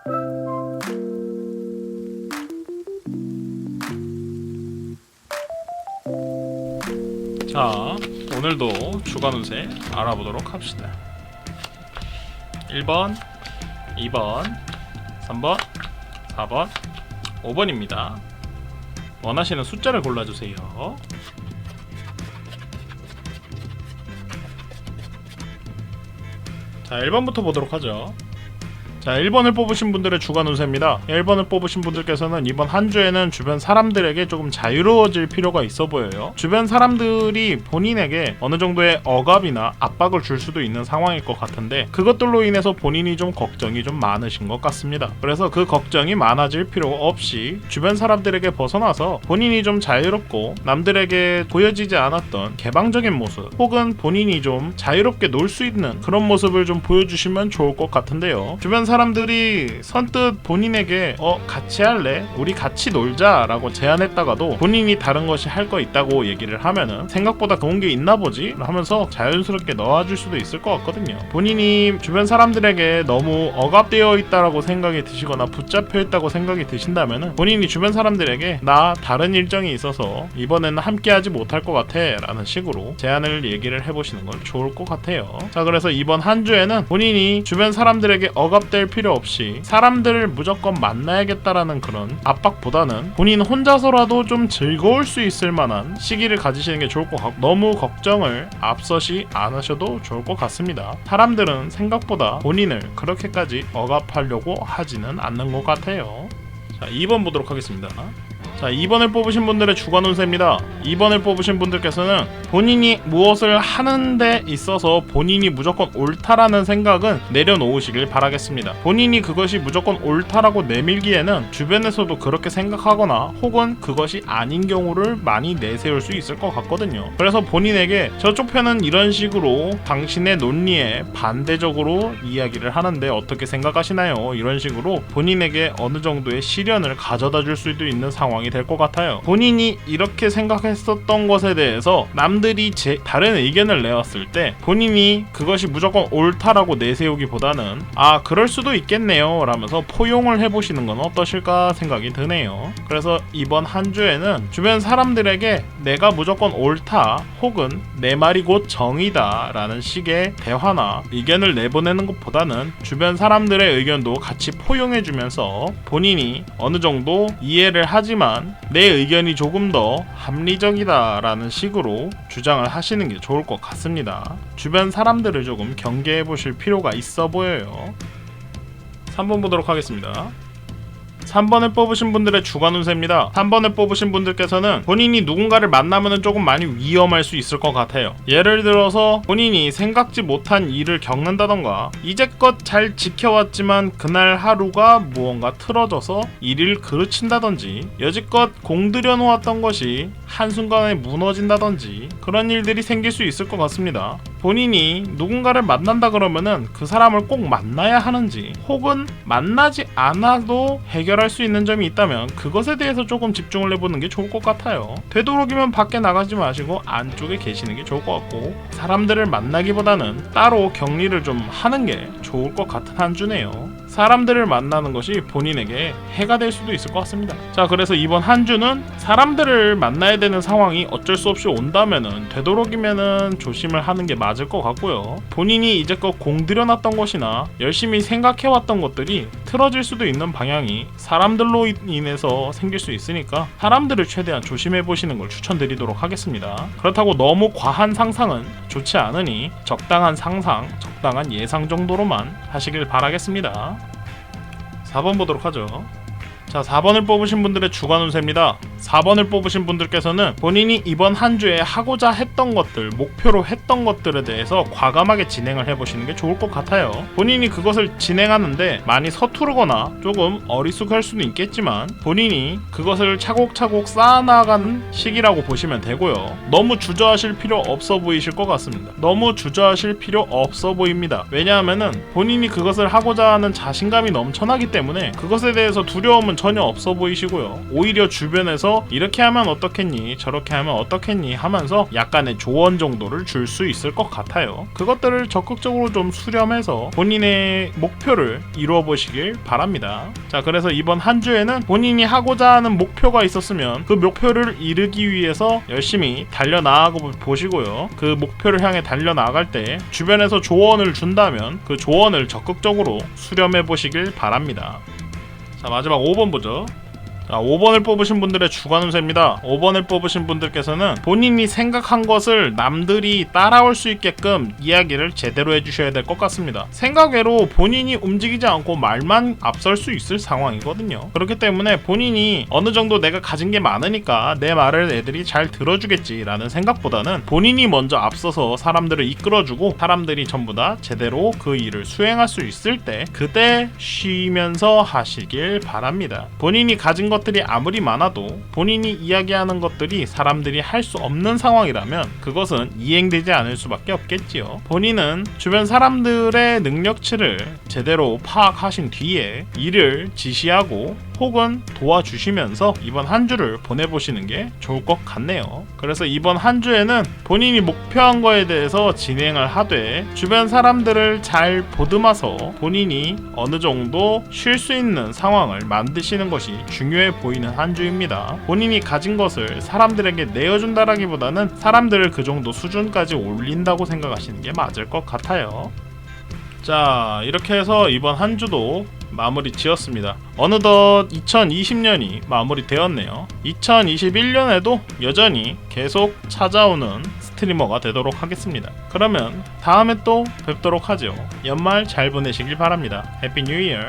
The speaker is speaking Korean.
자, 오늘도 주간 운세 알아보도록 합시다. 1번, 2번, 3번, 4번, 5번입니다. 원하시는 숫자를 골라주세요. 자, 1번부터 보도록 하죠. 자, 1번을 뽑으신 분들의 주간 운세입니다. 1번을 뽑으신 분들께서는 이번 한 주에는 주변 사람들에게 조금 자유로워질 필요가 있어 보여요. 주변 사람들이 본인에게 어느 정도의 억압이나 압박을 줄 수도 있는 상황일 것 같은데 그것들로 인해서 본인이 좀 걱정이 좀 많으신 것 같습니다. 그래서 그 걱정이 많아질 필요 없이 주변 사람들에게 벗어나서 본인이 좀 자유롭고 남들에게 보여지지 않았던 개방적인 모습 혹은 본인이 좀 자유롭게 놀 수 있는 그런 모습을 좀 보여주시면 좋을 것 같은데요. 주변 사람들이 선뜻 본인에게 같이 할래? 우리 같이 놀자 라고 제안했다가도 본인이 다른 것이 할 거 있다고 얘기를 하면은 생각보다 좋은 게 있나 보지? 하면서 자연스럽게 넣어줄 수도 있을 것 같거든요. 본인이 주변 사람들에게 너무 억압되어 있다라고 생각이 드시거나 붙잡혀 있다고 생각이 드신다면은 본인이 주변 사람들에게 나 다른 일정이 있어서 이번에는 함께 하지 못할 것 같아 라는 식으로 제안을 얘기를 해보시는 건 좋을 것 같아요. 자, 그래서 이번 한 주에는 본인이 주변 사람들에게 억압될 필요 없이 사람들을 무조건 만나야겠다라는 그런 압박보다는 본인 혼자서라도 좀 즐거울 수 있을 만한 시기를 가지시는 게 좋을 것 같고 너무 걱정을 앞서시 않으셔도 좋을 것 같습니다. 사람들은 생각보다 본인을 그렇게까지 억압하려고 하지는 않는 것 같아요. 자, 2번 보도록 하겠습니다. 자, 2번을 뽑으신 분들의 주간 운세입니다. 2번을 뽑으신 분들께서는 본인이 무엇을 하는 데 있어서 본인이 무조건 옳다라는 생각은 내려놓으시길 바라겠습니다. 본인이 그것이 무조건 옳다라고 내밀기에는 주변에서도 그렇게 생각하거나 혹은 그것이 아닌 경우를 많이 내세울 수 있을 것 같거든요. 그래서 본인에게 저쪽 편은 이런 식으로 당신의 논리에 반대적으로 이야기를 하는데 어떻게 생각하시나요? 이런 식으로 본인에게 어느 정도의 시련을 가져다 줄 수도 있는 상황이 될 것 같아요. 본인이 이렇게 생각했었던 것에 대해서 남들이 다른 의견을 내왔을 때 본인이 그것이 무조건 옳다라고 내세우기보다는 그럴 수도 있겠네요 라면서 포용을 해보시는 건 어떠실까 생각이 드네요. 그래서 이번 한 주에는 주변 사람들에게 내가 무조건 옳다 혹은 내 말이 곧 정의다 라는 식의 대화나 의견을 내보내는 것보다는 주변 사람들의 의견도 같이 포용해주면서 본인이 어느 정도 이해를 하지만 내 의견이 조금 더 합리적이다 라는 식으로 주장을 하시는 게 좋을 것 같습니다. 주변 사람들을 조금 경계해 보실 필요가 있어 보여요. 3번 보도록 하겠습니다. 3번을 뽑으신 분들의 주간 운세입니다. 3번을 뽑으신 분들께서는 본인이 누군가를 만나면 조금 많이 위험할 수 있을 것 같아요. 예를 들어서 본인이 생각지 못한 일을 겪는다던가 이제껏 잘 지켜왔지만 그날 하루가 무언가 틀어져서 일을 그르친다든지 여지껏 공들여 놓았던 것이 한순간에 무너진다든지 그런 일들이 생길 수 있을 것 같습니다. 본인이 누군가를 만난다 그러면은 그 사람을 꼭 만나야 하는지 혹은 만나지 않아도 해결할 수 있는 점이 있다면 그것에 대해서 조금 집중을 해보는 게 좋을 것 같아요. 되도록이면 밖에 나가지 마시고 안쪽에 계시는 게 좋을 것 같고 사람들을 만나기보다는 따로 격리를 좀 하는 게 좋을 것 같은 한 주네요. 사람들을 만나는 것이 본인에게 해가 될 수도 있을 것 같습니다. 자, 그래서 이번 한 주는 사람들을 만나야 되는 상황이 어쩔 수 없이 온다면은 되도록이면은 조심을 하는 게 맞을 것 같고요. 본인이 이제껏 공들여놨던 것이나 열심히 생각해왔던 것들이 틀어질 수도 있는 방향이 사람들로 인해서 생길 수 있으니까 사람들을 최대한 조심해보시는 걸 추천드리도록 하겠습니다. 그렇다고 너무 과한 상상은 좋지 않으니 적당한 상상, 적당한 예상 정도로만 하시길 바라겠습니다. 4번 보도록 하죠. 자, 4번을 뽑으신 분들의 주간 운세입니다. 4번을 뽑으신 분들께서는 본인이 이번 한 주에 하고자 했던 것들, 목표로 했던 것들에 대해서 과감하게 진행을 해보시는 게 좋을 것 같아요. 본인이 그것을 진행하는데 많이 서투르거나 조금 어리숙할 수는 있겠지만 본인이 그것을 차곡차곡 쌓아나가는 시기라고 보시면 되고요. 너무 주저하실 필요 없어 보이실 것 같습니다. 너무 주저하실 필요 없어 보입니다. 왜냐하면은 본인이 그것을 하고자 하는 자신감이 넘쳐나기 때문에 그것에 대해서 두려움은 전혀 없어 보이시고요. 오히려 주변에서 이렇게 하면 어떻겠니, 저렇게 하면 어떻겠니 하면서 약간의 조언 정도를 줄 수 있을 것 같아요. 그것들을 적극적으로 좀 수렴해서 본인의 목표를 이루어 보시길 바랍니다. 자, 그래서 이번 한 주에는 본인이 하고자 하는 목표가 있었으면 그 목표를 이루기 위해서 열심히 달려나가고 보시고요. 그 목표를 향해 달려나갈 때 주변에서 조언을 준다면 그 조언을 적극적으로 수렴해 보시길 바랍니다. 자, 마지막 5번 보죠. 자, 5번을 뽑으신 분들의 주간 운세입니다. 5번을 뽑으신 분들께서는 본인이 생각한 것을 남들이 따라올 수 있게끔 이야기를 제대로 해주셔야 될 것 같습니다. 생각외로 본인이 움직이지 않고 말만 앞설 수 있을 상황이거든요. 그렇기 때문에 본인이 어느 정도 내가 가진 게 많으니까 내 말을 애들이 잘 들어주겠지라는 생각보다는 본인이 먼저 앞서서 사람들을 이끌어주고 사람들이 전부 다 제대로 그 일을 수행할 수 있을 때 그때 쉬면서 하시길 바랍니다. 본인이 가진 것들이 아무리 많아도 본인이 이야기하는 것들이 사람들이 할 수 없는 상황이라면 그것은 이행되지 않을 수밖에 없겠지요. 본인은 주변 사람들의 능력치를 제대로 파악하신 뒤에 일을 지시하고 혹은 도와주시면서 이번 한 주를 보내보시는 게 좋을 것 같네요. 그래서 이번 한 주에는 본인이 목표한 거에 대해서 진행을 하되 주변 사람들을 잘 보듬어서 본인이 어느 정도 쉴 수 있는 상황을 만드시는 것이 중요해 보이는 한 주입니다. 본인이 가진 것을 사람들에게 내어준다라기보다는 사람들을 그 정도 수준까지 올린다고 생각하시는 게 맞을 것 같아요. 자, 이렇게 해서 이번 한 주도 마무리 지었습니다. 어느덧 2020년이 마무리되었네요. 2021년에도 여전히 계속 찾아오는 스트리머가 되도록 하겠습니다. 그러면 다음에 또 뵙도록 하죠. 연말 잘 보내시길 바랍니다. 해피 뉴 이어.